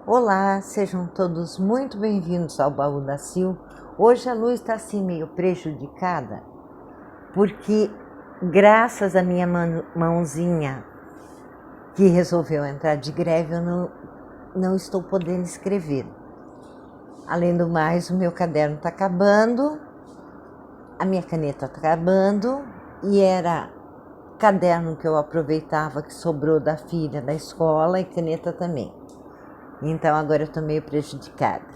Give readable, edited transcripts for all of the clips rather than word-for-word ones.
Olá, sejam todos muito bem-vindos ao Baú da Sil. Hoje a luz está assim meio prejudicada, porque graças à minha mãozinha que resolveu entrar de greve, eu não estou podendo escrever. Além do mais, o meu caderno está acabando, a minha caneta está acabando, e era caderno que eu aproveitava que sobrou da filha da escola e caneta também. Então agora eu estou meio prejudicada.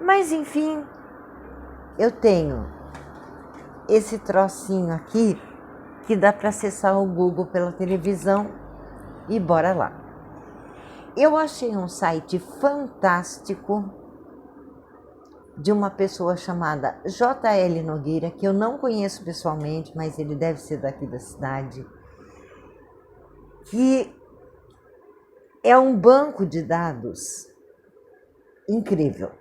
Mas enfim, eu tenho esse trocinho aqui que dá para acessar o Google pela televisão e bora lá. Eu achei um site fantástico de uma pessoa chamada J.L. Nogueira, que eu não conheço pessoalmente, mas ele deve ser daqui da cidade, que é um banco de dados incrível.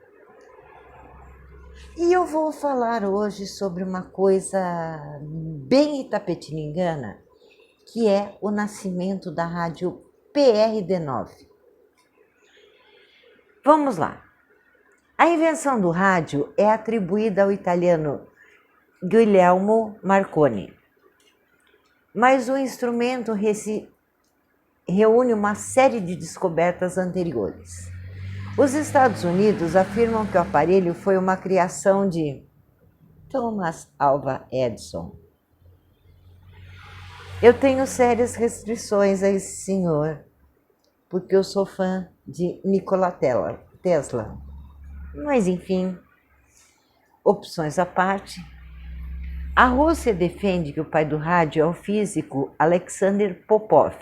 E eu vou falar hoje sobre uma coisa bem itapetiningana, que é o nascimento da rádio PRD9. Vamos lá. A invenção do rádio é atribuída ao italiano Guglielmo Marconi, mas o instrumento reúne uma série de descobertas anteriores. Os Estados Unidos afirmam que o aparelho foi uma criação de Thomas Alva Edison. Eu tenho sérias restrições a esse senhor, porque eu sou fã de Nikola Tesla. Mas enfim, opções à parte. A Rússia defende que o pai do rádio é o físico Alexander Popov.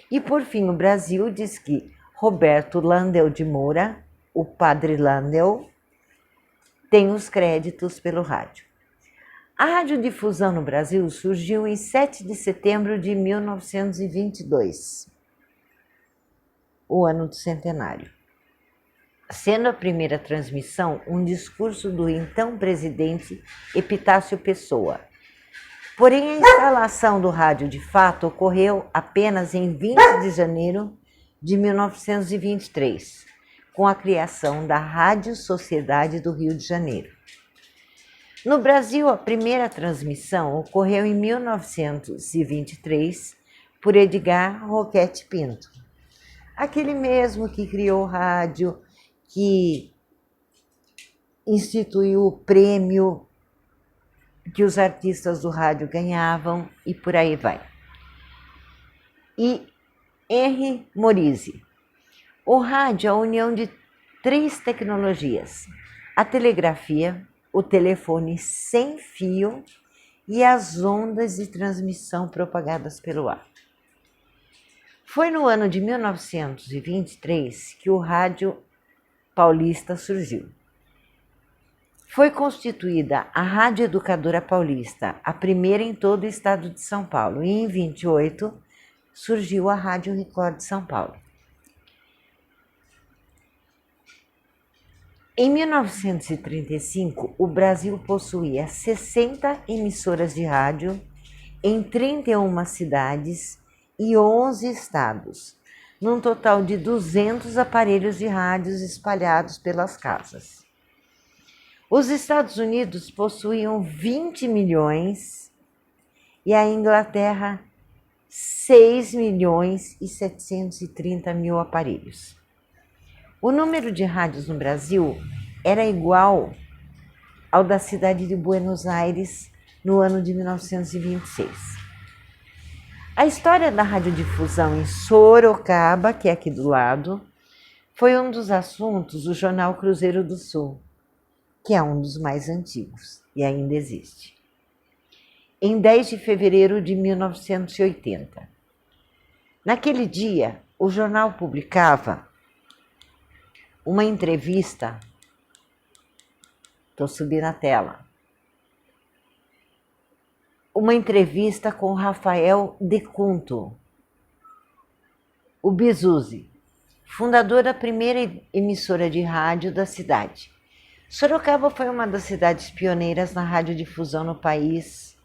E por fim, o Brasil diz que Roberto Landel de Moura, o padre Landel, tem os créditos pelo rádio. A radiodifusão no Brasil surgiu em 7 de setembro de 1922, o ano do centenário, sendo a primeira transmissão um discurso do então presidente Epitácio Pessoa. Porém, a instalação do rádio de fato ocorreu apenas em 20 de janeiro de 1923, com a criação da Rádio Sociedade do Rio de Janeiro. No Brasil, a primeira transmissão ocorreu em 1923 por Edgar Roquette Pinto, aquele mesmo que criou o rádio, que instituiu o prêmio que os artistas do rádio ganhavam e por aí vai. E Henry Morise. O rádio é a união de 3 tecnologias: a telegrafia, o telefone sem fio e as ondas de transmissão propagadas pelo ar. Foi no ano de 1923 que o rádio paulista surgiu. Foi constituída a Rádio Educadora Paulista, a primeira em todo o estado de São Paulo, e em 28 surgiu a Rádio Record de São Paulo. Em 1935, o Brasil possuía 60 emissoras de rádio em 31 cidades e 11 estados, num total de 200 aparelhos de rádios espalhados pelas casas. Os Estados Unidos possuíam 20 milhões e a Inglaterra 6 milhões e 730 mil aparelhos. O número de rádios no Brasil era igual ao da cidade de Buenos Aires no ano de 1926. A história da radiodifusão em Sorocaba, que é aqui do lado, foi um dos assuntos do jornal Cruzeiro do Sul, que é um dos mais antigos e ainda existe. Em 10 de fevereiro de 1980. Naquele dia, o jornal publicava uma entrevista, estou subindo a tela, uma entrevista com Rafael Decunto, o Bizuzzi, fundador da primeira emissora de rádio da cidade. Sorocaba foi uma das cidades pioneiras na radiodifusão no país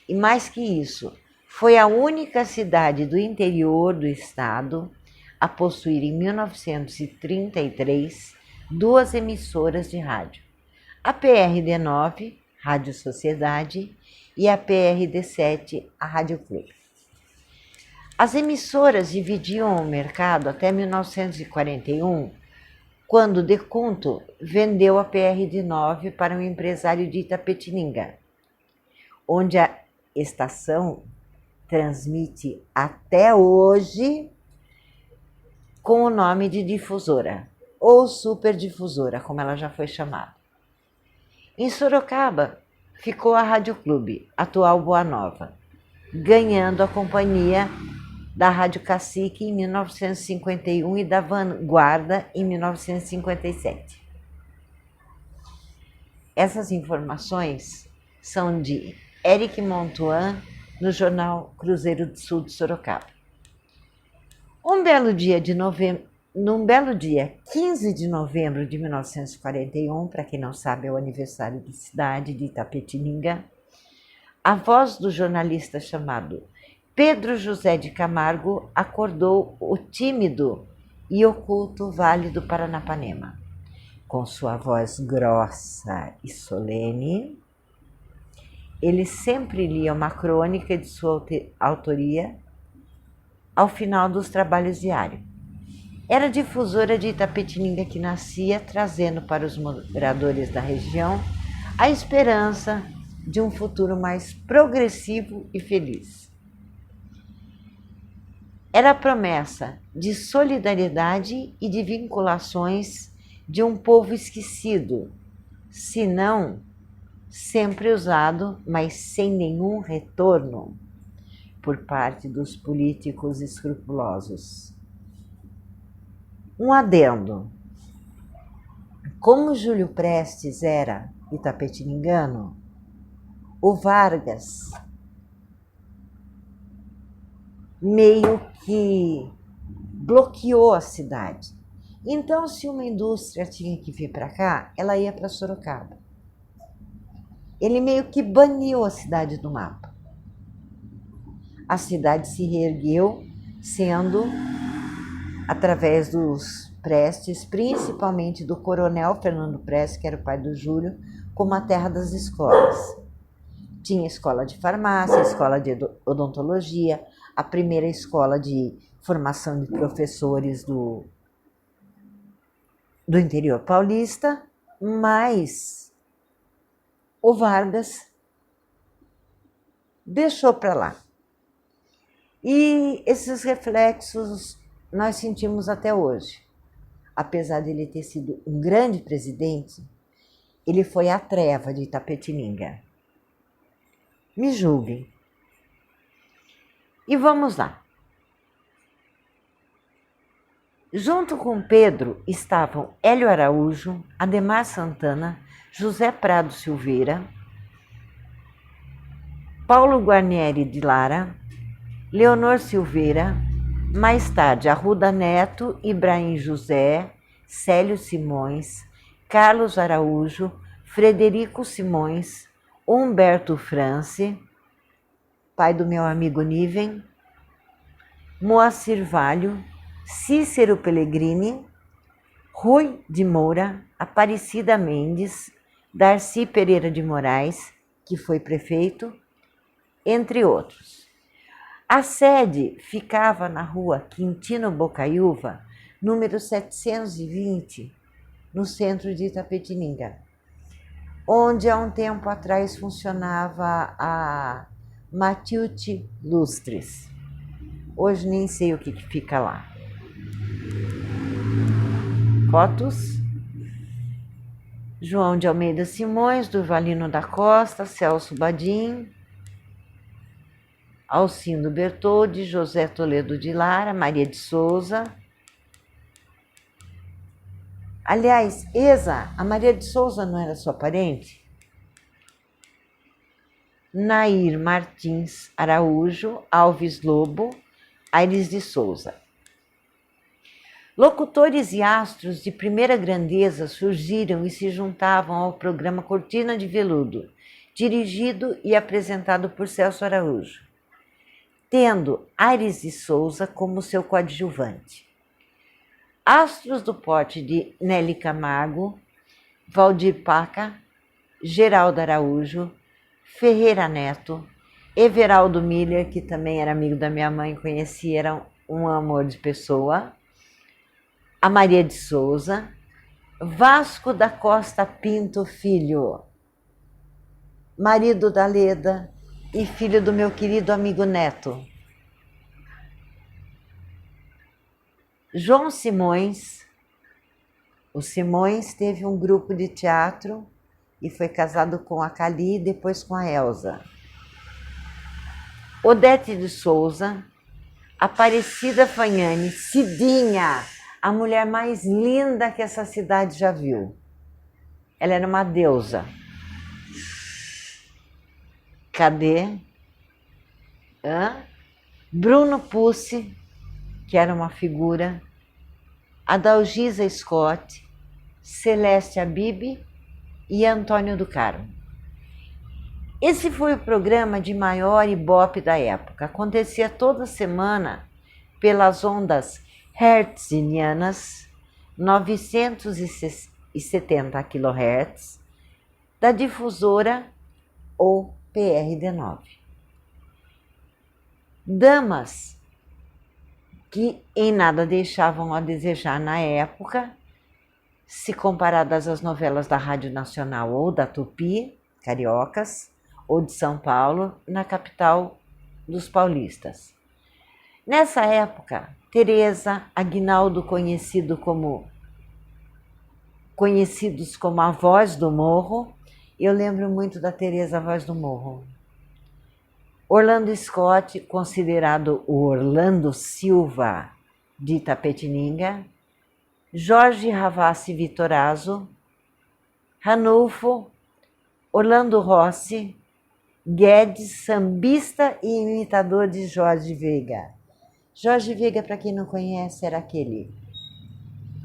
e, mais que isso, foi a única cidade do interior do estado a possuir em 1933 duas emissoras de rádio, a PRD9, Rádio Sociedade, e a PRD7, a Rádio Clube. As emissoras dividiam o mercado até 1941, quando Decunto vendeu a PRD9 para um empresário de Itapetininga, onde a estação transmite até hoje com o nome de difusora, ou superdifusora, como ela já foi chamada. Em Sorocaba ficou a Rádio Clube, atual Boa Nova, ganhando a companhia da Rádio Cacique em 1951 e da Vanguarda em 1957. Essas informações são de Eric Montuan, no jornal Cruzeiro do Sul de Sorocaba. Num belo dia, 15 de novembro de 1941, para quem não sabe, é o aniversário da cidade de Itapetininga, a voz do jornalista chamado Pedro José de Camargo acordou o tímido e oculto Vale do Paranapanema. Com sua voz grossa e solene, ele sempre lia uma crônica de sua autoria ao final dos trabalhos diários. Era difusora de Itapetininga que nascia, trazendo para os moradores da região a esperança de um futuro mais progressivo e feliz. Era a promessa de solidariedade e de vinculações de um povo esquecido, se não sempre usado, mas sem nenhum retorno por parte dos políticos escrupulosos. Um adendo. Como Júlio Prestes era itapetiningano, o Vargas meio que bloqueou a cidade. Então, se uma indústria tinha que vir para cá, ela ia para Sorocaba. Ele meio que baniu a cidade do mapa. A cidade se reergueu, sendo através dos Prestes, principalmente do coronel Fernando Prestes, que era o pai do Júlio, como a terra das escolas. Tinha escola de farmácia, escola de odontologia, a primeira escola de formação de professores do interior paulista, mas o Vargas deixou para lá. E esses reflexos nós sentimos até hoje. Apesar de ele ter sido um grande presidente, ele foi a treva de Itapetininga. Me julguem. E vamos lá. Junto com Pedro estavam Hélio Araújo, Ademar Santana, José Prado Silveira, Paulo Guarnieri de Lara, Leonor Silveira, mais tarde Arruda Neto, Ibrahim José, Célio Simões, Carlos Araújo, Frederico Simões, Humberto France, pai do meu amigo Niven, Moacir Valho, Cícero Pellegrini, Rui de Moura, Aparecida Mendes, Darcy Pereira de Moraes, que foi prefeito, entre outros. A sede ficava na rua Quintino Bocaiúva, número 720, no centro de Itapetininga, onde há um tempo atrás funcionava a Matilde Lustres. Hoje nem sei o que fica lá. Fotos. João de Almeida Simões, Durvalino da Costa, Celso Badim, Alcindo Bertoldi, José Toledo de Lara, Maria de Souza. Aliás, a Maria de Souza não era sua parente? Nair Martins Araújo, Alves Lobo, Aires de Souza. Locutores e astros de primeira grandeza surgiram e se juntavam ao programa Cortina de Veludo, dirigido e apresentado por Celso Araújo, tendo Aires de Souza como seu coadjuvante. astros do porte de Nelly Camargo, Valdir Paca, Geraldo Araújo, Ferreira Neto, Everaldo Miller, que também era amigo da minha mãe, conhecia, era um amor de pessoa, a Maria de Souza, Vasco da Costa Pinto Filho, marido da Leda e filho do meu querido amigo Neto. João Simões, o Simões teve um grupo de teatro e foi casado com a Cali e depois com a Elza. Odete de Souza, Aparecida Fanhani, Cidinha, a mulher mais linda que essa cidade já viu. Ela era uma deusa. Cadê? Bruno Pussi, que era uma figura, Adalgisa Scott, Celeste Abib e Antônio do Carmo. Esse foi o programa de maior ibope da época. Acontecia toda semana pelas ondas hertzianas, 970 kHz, da difusora ou PRD9. Damas que em nada deixavam a desejar na época, se comparadas às novelas da Rádio Nacional ou da Tupi, cariocas, ou de São Paulo, na capital dos paulistas. Nessa época, Teresa, Aguinaldo, conhecidos como a Voz do Morro, eu lembro muito da Teresa, a Voz do Morro. Orlando Scott, considerado o Orlando Silva de Itapetininga, Jorge Ravassi Vitorazzo, Ranulfo, Orlando Rossi, Guedes, sambista e imitador de Jorge Veiga. Jorge Veiga, para quem não conhece, era aquele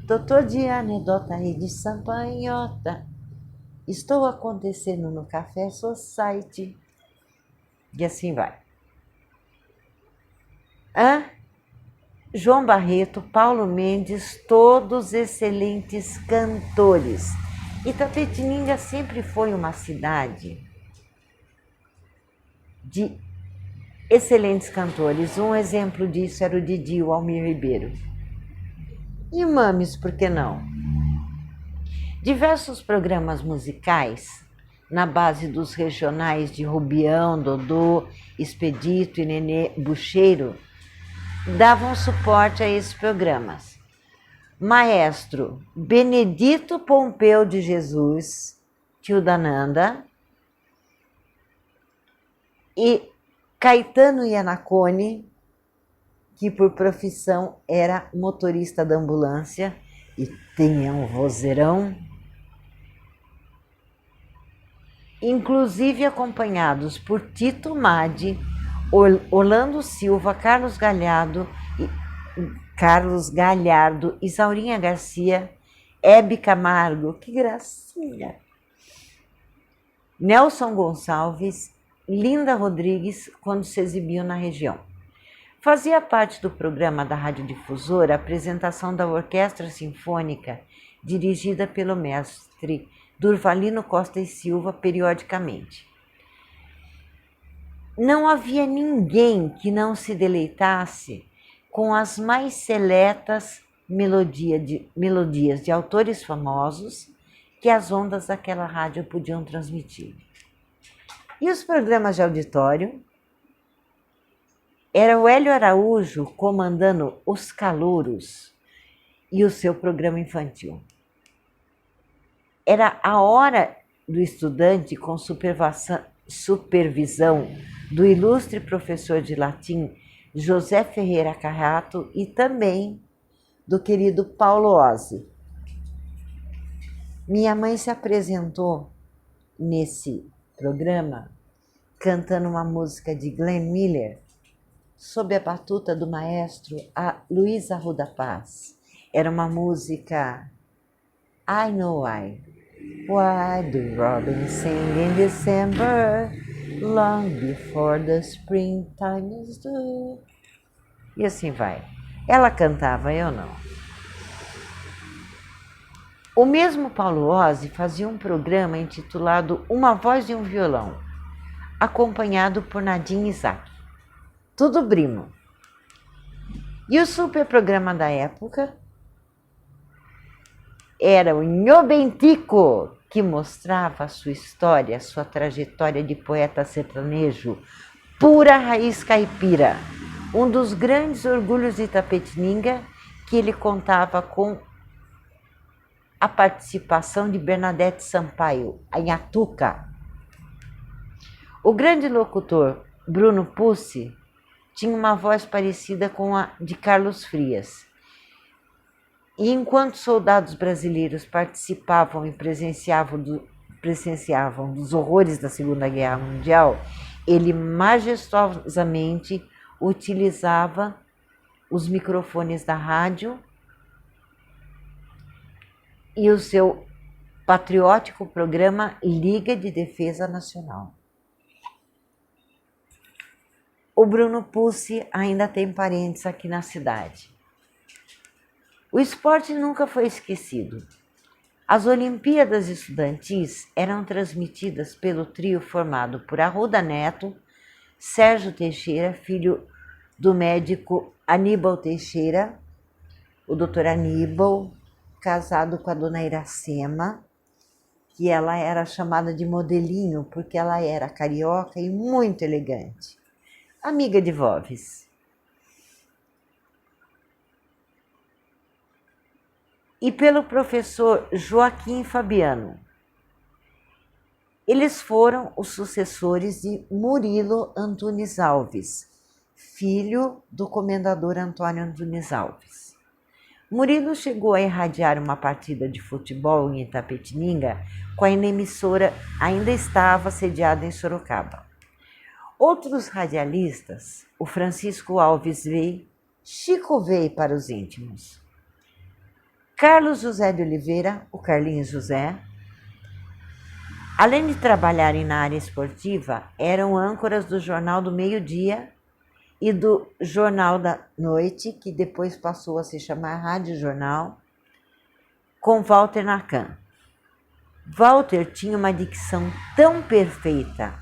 doutor de anedota e de sampanhota. Estou acontecendo no Café Society. E assim vai. João Barreto, Paulo Mendes, todos excelentes cantores. Itapetininga sempre foi uma cidade de excelentes cantores. Um exemplo disso era o Didi, o Almir Ribeiro. E Mames, por que não? Diversos programas musicais na base dos regionais de Rubião, Dodô, Expedito e Nenê Bucheiro, davam suporte a esses programas. Maestro Benedito Pompeu de Jesus, tio da Nanda, e Caetano Iannacone, que por profissão era motorista da ambulância e tinha um vozeirão, inclusive acompanhados por Tito Madi, Orlando Silva, Carlos Galhardo, Isaurinha Garcia, Hebe Camargo, que gracinha, Nelson Gonçalves, Linda Rodrigues, quando se exibiu na região. Fazia parte do programa da Radiodifusora a apresentação da Orquestra Sinfônica, dirigida pelo mestre Durvalino Costa e Silva, periodicamente. Não havia ninguém que não se deleitasse com as mais seletas melodias de autores famosos que as ondas daquela rádio podiam transmitir. E os programas de auditório? Era o Hélio Araújo comandando Os Calouros e o seu programa infantil. Era a Hora do Estudante com supervisão do ilustre professor de latim José Ferreira Carrato e também do querido Paulo Ozzi. Minha mãe se apresentou nesse programa cantando uma música de Glenn Miller sob a batuta do maestro Luiz Arruda Paz. Era uma música I Know Why. Why do robins sing in December, long before the springtime is due? E assim vai. Ela cantava, eu não. O mesmo Paulo Ozzi fazia um programa intitulado Uma Voz e um Violão, acompanhado por Nadine Isaac. Tudo primo. E o super programa da época era o Nhô Bentico, que mostrava a sua história, a sua trajetória de poeta sertanejo, pura raiz caipira. Um dos grandes orgulhos de Itapetininga, que ele contava com a participação de Bernadette Sampaio, a Nhatuca. O grande locutor Bruno Pussi tinha uma voz parecida com a de Carlos Frias. E enquanto soldados brasileiros participavam e presenciavam dos horrores da Segunda Guerra Mundial, ele majestosamente utilizava os microfones da rádio e o seu patriótico programa Liga de Defesa Nacional. O Bruno Pussi ainda tem parentes aqui na cidade. O esporte nunca foi esquecido. As Olimpíadas Estudantis eram transmitidas pelo trio formado por Arruda Neto, Sérgio Teixeira, filho do médico Aníbal Teixeira, o doutor Aníbal, casado com a dona Iracema, que ela era chamada de modelinho porque ela era carioca e muito elegante. Amiga de Voves. E pelo professor Joaquim Fabiano. Eles foram os sucessores de Murilo Antunes Alves, filho do comendador Antônio Antunes Alves. Murilo chegou a irradiar uma partida de futebol em Itapetininga quando a emissora ainda estava sediada em Sorocaba. Outros radialistas, o Francisco Alves veio, Chico veio para os íntimos, Carlos José de Oliveira, o Carlinhos José, além de trabalharem na área esportiva, eram âncoras do Jornal do Meio-Dia e do Jornal da Noite, que depois passou a se chamar Rádio Jornal, com Walter Nacan. Walter tinha uma dicção tão perfeita,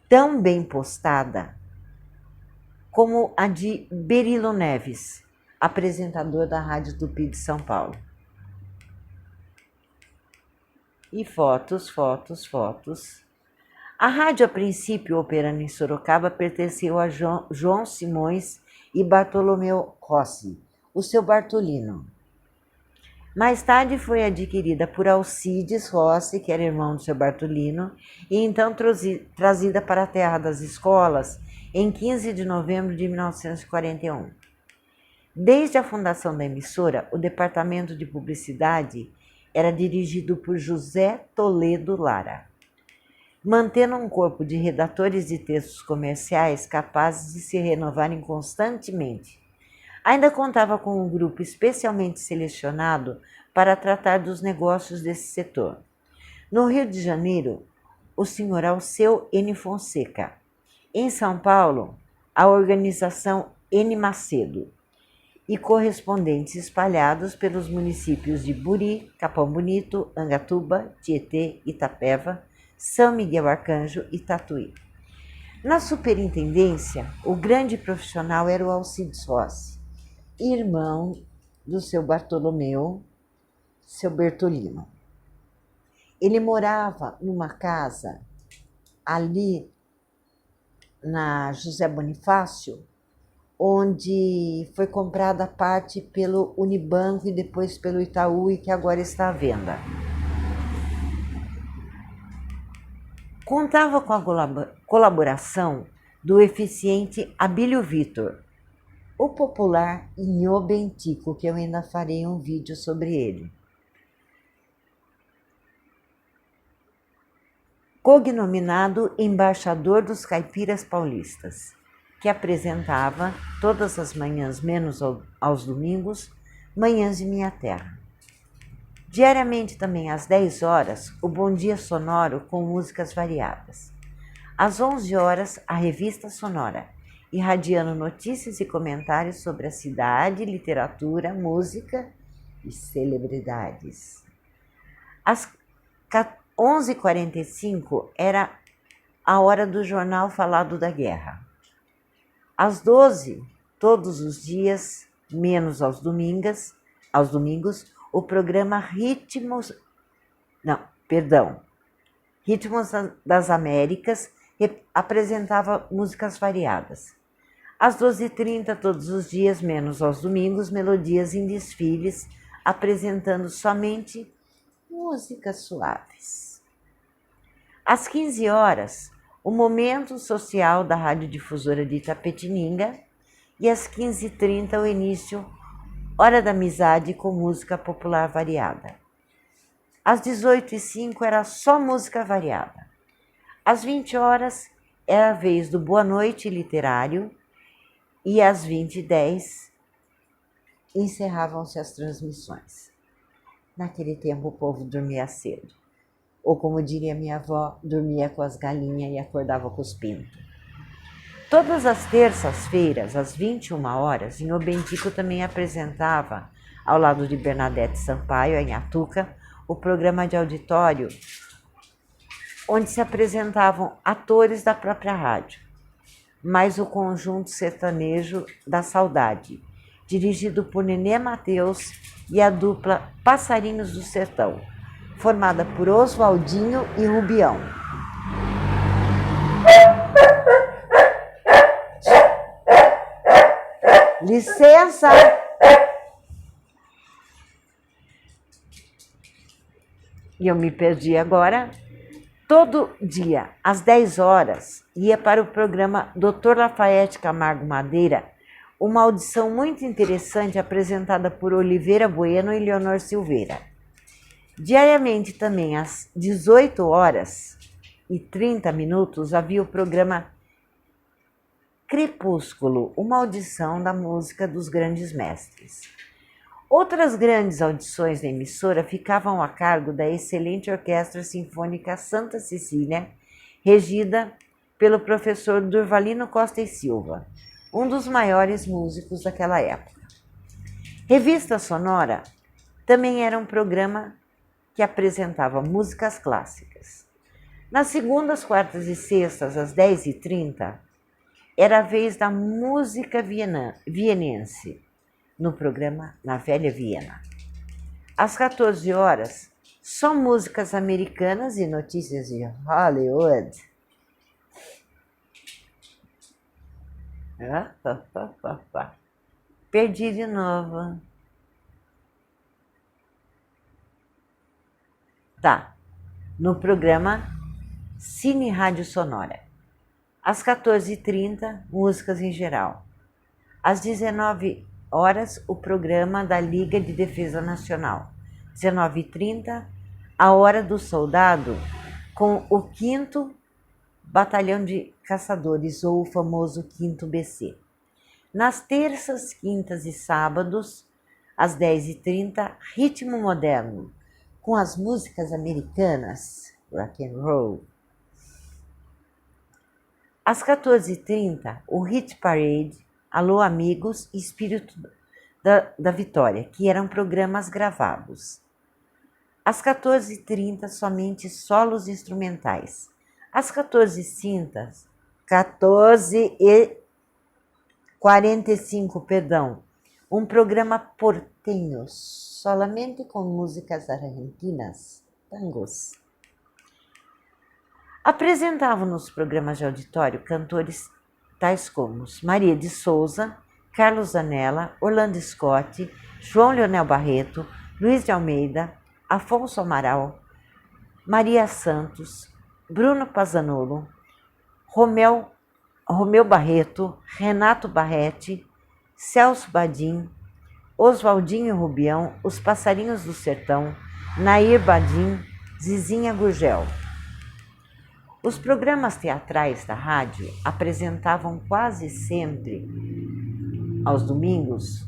tão bem postada, como a de Berilo Neves, apresentador da Rádio Tupi de São Paulo. E fotos. A rádio, a princípio operando em Sorocaba, pertenceu a João Simões e Bartolomeu Rossi, o seu Bartolino. Mais tarde foi adquirida por Alcides Rossi, que era irmão do seu Bartolino, e então trazida para a terra das escolas em 15 de novembro de 1941. Desde a fundação da emissora, o departamento de publicidade era dirigido por José Toledo Lara, mantendo um corpo de redatores de textos comerciais capazes de se renovarem constantemente. Ainda contava com um grupo especialmente selecionado para tratar dos negócios desse setor. No Rio de Janeiro, o senhor Alceu N. Fonseca. Em São Paulo, a organização N. Macedo. E correspondentes espalhados pelos municípios de Buri, Capão Bonito, Angatuba, Tietê, Itapeva, São Miguel Arcanjo e Tatuí. Na superintendência, o grande profissional era o Alcides Rossi, irmão do seu Bartolomeu, seu Bertolino. Ele morava numa casa ali na José Bonifácio, onde foi comprada a parte pelo Unibanco e depois pelo Itaú e que agora está à venda. Contava com a colaboração do eficiente Abílio Vitor, o popular Nhô Bentico, que eu ainda farei um vídeo sobre ele. Cognominado Embaixador dos Caipiras Paulistas, que apresentava todas as manhãs, menos aos domingos, Manhãs de Minha Terra. Diariamente também às 10 horas, o Bom Dia Sonoro com músicas variadas. Às 11 horas, a Revista Sonora, irradiando notícias e comentários sobre a cidade, literatura, música e celebridades. Às 11h45 era a hora do jornal falado da guerra. Às 12h, todos os dias, menos aos domingos, o programa Ritmos das Américas apresentava músicas variadas. Às 12h30, todos os dias, menos aos domingos, melodias em desfiles, apresentando somente músicas suaves. Às 15 horas, o Momento Social da Radiodifusora de Itapetininga e às 15h30 o início Hora da Amizade com música popular variada. Às 18h05 era só música variada. Às 20 horas era a vez do Boa Noite Literário e às 20h10 encerravam-se as transmissões. Naquele tempo o povo dormia cedo. Ou como diria minha avó, dormia com as galinhas e acordava com os pintos. Todas as terças-feiras, às 21 horas, em Obentico também apresentava, ao lado de Bernadette Sampaio, em Atuca, o programa de auditório, onde se apresentavam atores da própria rádio, mais o conjunto sertanejo da Saudade, dirigido por Nenê Mateus e a dupla Passarinhos do Sertão, formada por Oswaldinho e Rubião. Licença! E eu me perdi agora. Todo dia, às 10 horas, ia para o programa Dr. Lafayette Camargo Madeira, uma audição muito interessante apresentada por Oliveira Bueno e Leonor Silveira. Diariamente também, às 18h30, havia o programa Crepúsculo, uma audição da música dos grandes mestres. Outras grandes audições da emissora ficavam a cargo da excelente Orquestra Sinfônica Santa Cecília, regida pelo professor Durvalino Costa e Silva, um dos maiores músicos daquela época. Revista Sonora também era um programa que apresentava músicas clássicas. Nas segundas, quartas e sextas, às 10h30, era a vez da música vienense, no programa Na Velha Viena. Às 14 horas, só músicas americanas e notícias de Hollywood. Perdi de novo. Tá, no programa Cine Rádio Sonora. Às 14h30, músicas em geral. Às 19 horas, o programa da Liga de Defesa Nacional. 19h30, a Hora do Soldado, com o 5º Batalhão de Caçadores, ou o famoso 5º BC. Nas terças, quintas e sábados, às 10h30, Ritmo Moderno, com as músicas americanas, rock and roll. Às 14h30, o Hit Parade, Alô Amigos e Espírito da Vitória, que eram programas gravados. Às 14h30, somente solos instrumentais. Às 14h45, um programa porteño, solamente com músicas argentinas, tangos. Apresentavam nos programas de auditório cantores tais como Maria de Souza, Carlos Zanella, Orlando Scott, João Leonel Barreto, Luiz de Almeida, Afonso Amaral, Maria Santos, Bruno Pazzanolo, Romeu Barreto, Renato Barretti, Celso Badim, Oswaldinho Rubião, Os Passarinhos do Sertão, Nair Badim, Zizinha Gurgel. Os programas teatrais da rádio apresentavam quase sempre, aos domingos,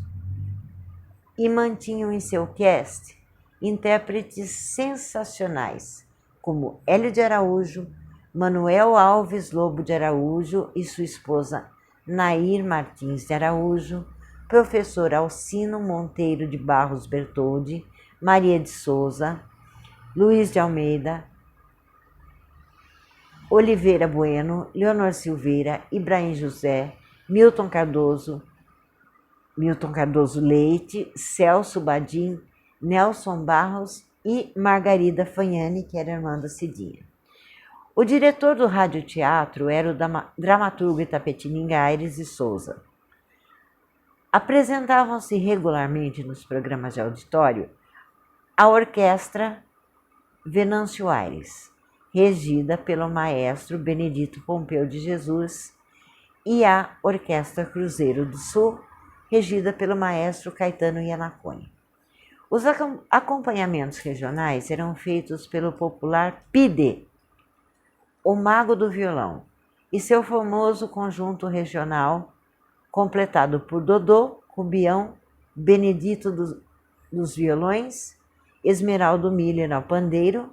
e mantinham em seu cast intérpretes sensacionais, como Hélio de Araújo, Manuel Alves Lobo de Araújo e sua esposa Nair Martins de Araújo, professor Alcino Monteiro de Barros Bertoldi, Maria de Souza, Luiz de Almeida, Oliveira Bueno, Leonor Silveira, Ibrahim José, Milton Cardoso Leite, Celso Badim, Nelson Barros e Margarida Fagnani, que era irmã da Cidinha. O diretor do radioteatro era o dramaturgo Itapetininga Aires e Souza. Apresentavam-se regularmente nos programas de auditório a Orquestra Venâncio Aires, regida pelo maestro Benedito Pompeu de Jesus, e a Orquestra Cruzeiro do Sul, regida pelo maestro Caetano Iannacone. Os acompanhamentos regionais eram feitos pelo popular Pide, o Mago do Violão, e seu famoso conjunto regional, completado por Dodô, Cubião, Benedito dos Violões, Esmeraldo Miller ao pandeiro,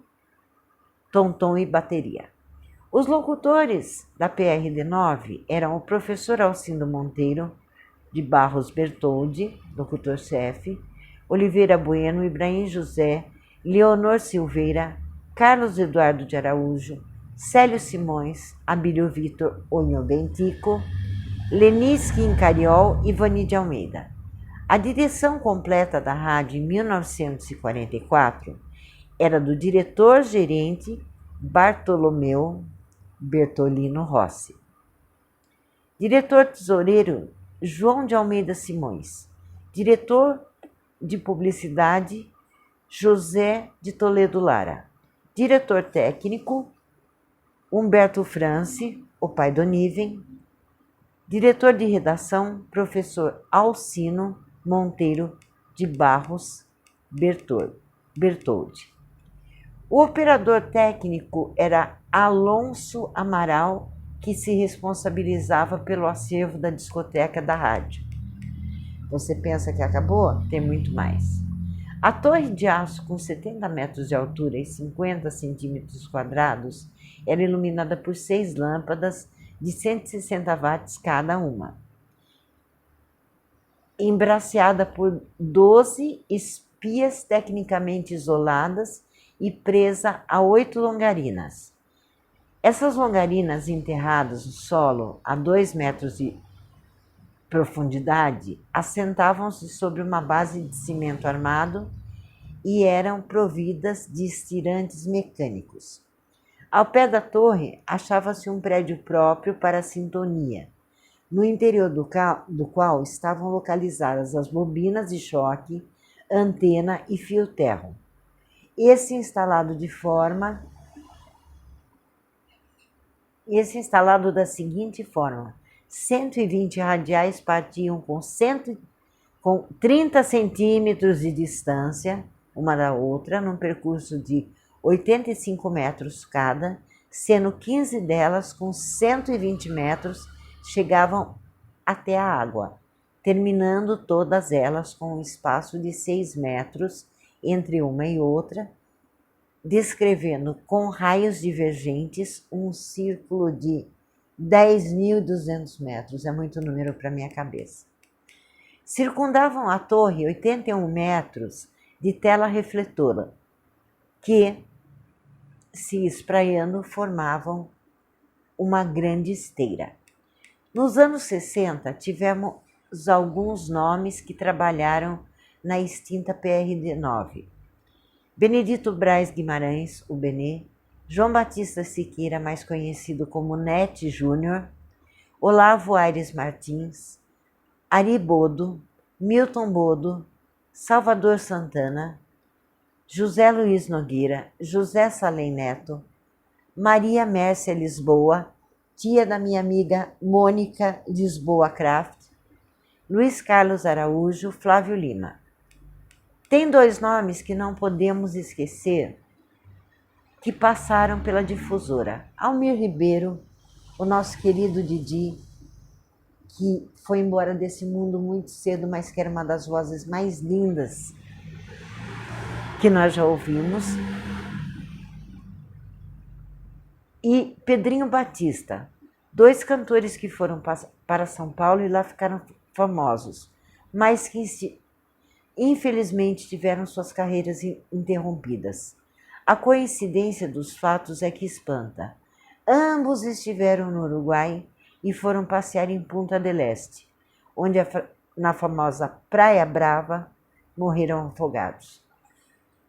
tom-tom e bateria. Os locutores da PRD9 eram o professor Alcindo Monteiro de Barros Bertoldi, locutor-chefe, Oliveira Bueno, Ibrahim José, Leonor Silveira, Carlos Eduardo de Araújo, Célio Simões, Abílio Vitor Onho Bentico, Lenis Quincariol e Vani de Almeida. A direção completa da rádio em 1944 era do diretor-gerente Bartolomeu Bertolino Rossi. Diretor-tesoureiro João de Almeida Simões. Diretor de publicidade José de Toledo Lara. Diretor técnico Humberto France, o pai do Niven. Diretor de redação professor Alcino Monteiro de Barros Bertoldi. O operador técnico era Alonso Amaral, que se responsabilizava pelo acervo da discoteca da rádio. Você pensa que acabou? Tem muito mais. A torre de aço com 70 metros de altura e 50 centímetros quadrados era iluminada por 6 lâmpadas de 160 watts cada uma, embraceada por 12 espias tecnicamente isoladas e presa a 8 longarinas. Essas longarinas enterradas no solo a 2 metros de profundidade assentavam-se sobre uma base de cimento armado e eram providas de estirantes mecânicos. Ao pé da torre achava-se um prédio próprio para a sintonia, no interior do qual estavam localizadas as bobinas de choque, antena e fio-terra. Esse instalado da seguinte forma: 120 radiais partiam com 30 centímetros de distância uma da outra, num percurso de 85 metros cada, sendo 15 delas com 120 metros chegavam até a água, terminando todas elas com um espaço de 6 metros entre uma e outra, descrevendo com raios divergentes um círculo de 10.200 metros, é muito número para minha cabeça. Circundavam a torre 81 metros de tela refletora, que, se espraiando, formavam uma grande esteira. Nos anos 60, tivemos alguns nomes que trabalharam na extinta PRD9. Benedito Braz Guimarães, o Benê, João Batista Siqueira, mais conhecido como Nete Júnior, Olavo Aires Martins, Ari Bodo, Milton Bodo, Salvador Santana, José Luiz Nogueira, José Salem Neto, Maria Mércia Lisboa, tia da minha amiga Mônica Lisboa Kraft, Luiz Carlos Araújo, Flávio Lima. Tem 2 nomes que não podemos esquecer que passaram pela difusora. Almir Ribeiro, o nosso querido Didi, que foi embora desse mundo muito cedo, mas que era uma das vozes mais lindas que nós já ouvimos. E Pedrinho Batista, 2 cantores que foram para São Paulo e lá ficaram famosos, mas que infelizmente tiveram suas carreiras interrompidas. A coincidência dos fatos é que espanta. Ambos estiveram no Uruguai e foram passear em Punta del Este, onde na famosa Praia Brava morreram afogados.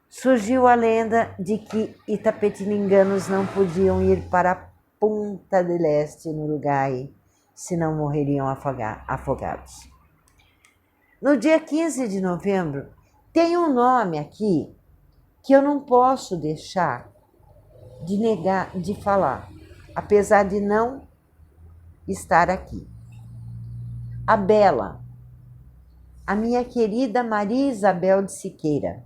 Surgiu a lenda de que itapetininganos não podiam ir para Punta del Este, no Uruguai, senão morreriam afogados. No dia 15 de novembro, tem um nome aqui que eu não posso deixar de negar, de falar, apesar de não estar aqui. A Bela, a minha querida Maria Isabel de Siqueira,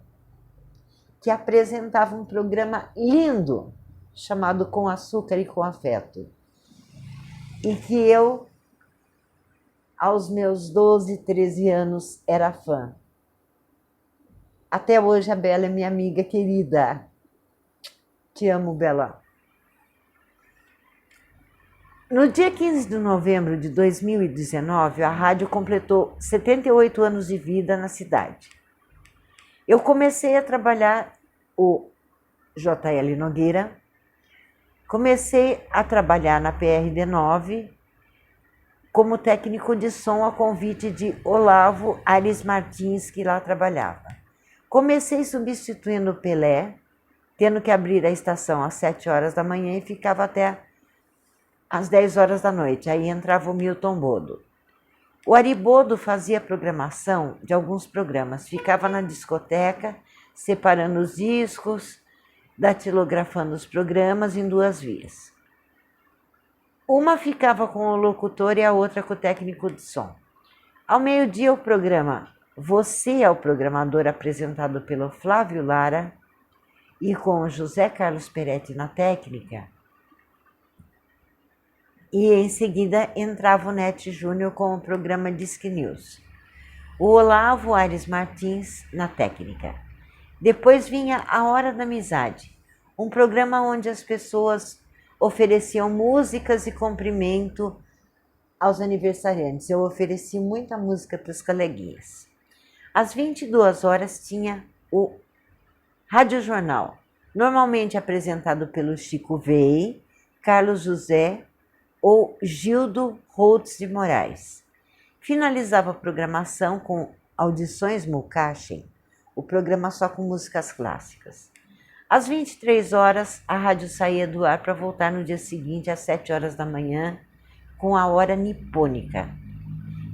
que apresentava um programa lindo chamado Com Açúcar e com Afeto, e que eu, aos meus 12, 13 anos, era fã. Até hoje a Bela é minha amiga querida. Te amo, Bela. No dia 15 de novembro de 2019, a rádio completou 78 anos de vida na cidade. Eu comecei a trabalhar o JL Nogueira, comecei a trabalhar na PRD9 como técnico de som a convite de Olavo Aires Martins, que lá trabalhava. Comecei substituindo o Pelé, tendo que abrir a estação às 7 horas da manhã e ficava até às 10 horas da noite. Aí entrava o Milton Bodo. O Ari Bodo fazia a programação de alguns programas, ficava na discoteca, separando os discos, datilografando os programas em 2 vias. Uma ficava com o locutor e a outra com o técnico de som. Ao meio-dia, o programa Você é o Programador, apresentado pelo Flávio Lara e com o José Carlos Peretti na técnica. E em seguida entrava o Nete Júnior com o programa Disque News. O Olavo Aires Martins na técnica. Depois vinha a Hora da Amizade, um programa onde as pessoas ofereciam músicas e cumprimento aos aniversariantes. Eu ofereci muita música para os coleguinhas. Às 22 horas tinha o Rádio Jornal, normalmente apresentado pelo Chico Vey, Carlos José ou Gildo Holtz de Moraes. Finalizava a programação com Audições Mukachen, o programa só com músicas clássicas. Às 23 horas, a rádio saía do ar para voltar no dia seguinte, às 7 horas da manhã, com a Hora Nipônica.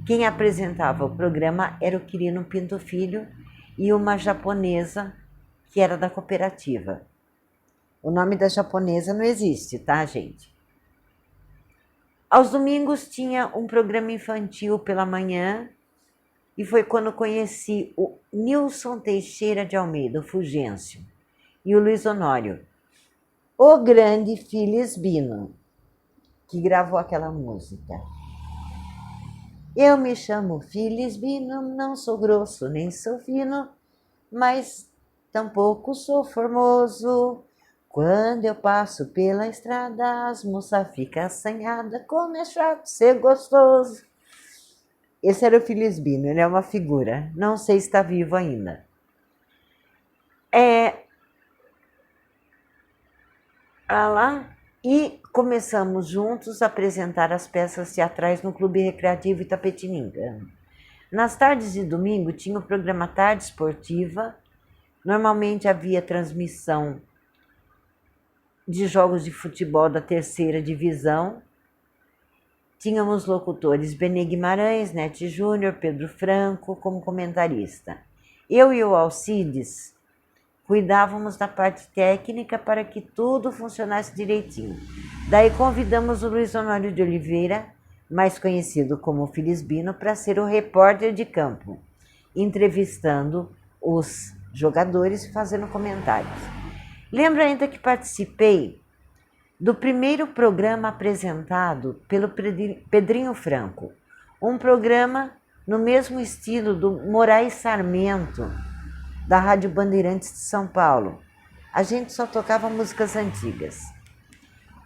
Quem apresentava o programa era o Quirino Pinto Filho e uma japonesa que era da cooperativa. O nome da japonesa não existe, tá, gente? Aos domingos tinha um programa infantil pela manhã e foi quando conheci o Nilson Teixeira de Almeida, o Fulgêncio, e o Luiz Honório, o grande Filisbino, que gravou aquela música. Eu me chamo Filisbino, não sou grosso nem sou fino, mas tampouco sou formoso. Quando eu passo pela estrada, as moças ficam assanhadas, como é chato ser gostoso. Esse era o Filisbino, ele é uma figura, não sei se está vivo ainda. E começamos juntos a apresentar as peças teatrais no Clube Recreativo Itapetininga. Nas tardes de domingo tinha o programa Tarde Esportiva, normalmente havia transmissão de jogos de futebol da 3ª divisão. Tínhamos locutores Benê Guimarães, Nete Júnior, Pedro Franco como comentarista. Eu e o Alcides cuidávamos da parte técnica para que tudo funcionasse direitinho. Daí convidamos o Luiz Honório de Oliveira, mais conhecido como Filisbino, para ser o repórter de campo, entrevistando os jogadores e fazendo comentários. Lembro ainda que participei do primeiro programa apresentado pelo Pedrinho Franco, um programa no mesmo estilo do Moraes Sarmento, da Rádio Bandeirantes de São Paulo. A gente só tocava músicas antigas.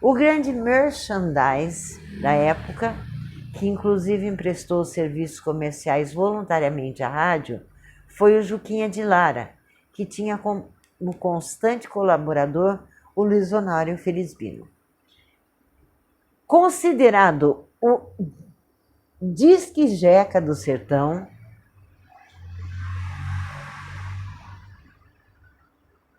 O grande merchandise da época, que inclusive emprestou serviços comerciais voluntariamente à rádio, foi o Juquinha de Lara, que tinha um constante colaborador, o Luiz Honório Felizbino. Considerado o disque jeca do sertão,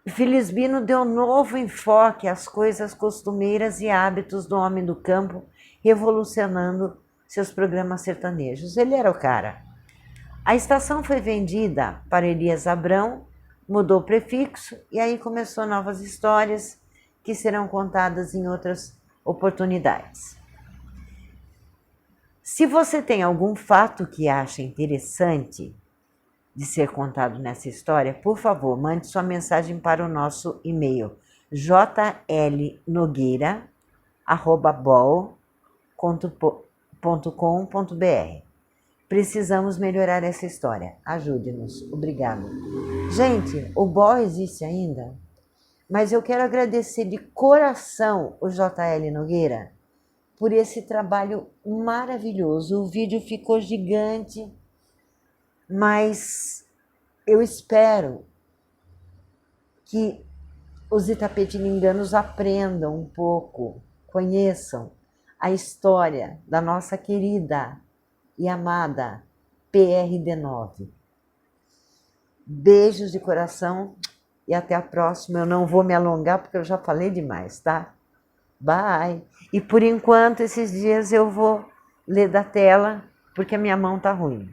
Felizbino deu novo enfoque às coisas costumeiras e hábitos do homem do campo, revolucionando seus programas sertanejos. Ele era o cara. A estação foi vendida para Elias Abrão, mudou o prefixo e aí começou novas histórias que serão contadas em outras oportunidades. Se você tem algum fato que acha interessante de ser contado nessa história, por favor, mande sua mensagem para o nosso e-mail jlnogueira@bol.com.br. Precisamos melhorar essa história. Ajude-nos. Obrigado. Gente, o BOL existe ainda, mas eu quero agradecer de coração o JL Nogueira por esse trabalho maravilhoso. O vídeo ficou gigante, mas eu espero que os itapetininganos aprendam um pouco, conheçam a história da nossa querida e amada PRD9. Beijos de coração e até a próxima. Eu não vou me alongar porque eu já falei demais, tá? Bye! E por enquanto, esses dias eu vou ler da tela porque a minha mão tá ruim.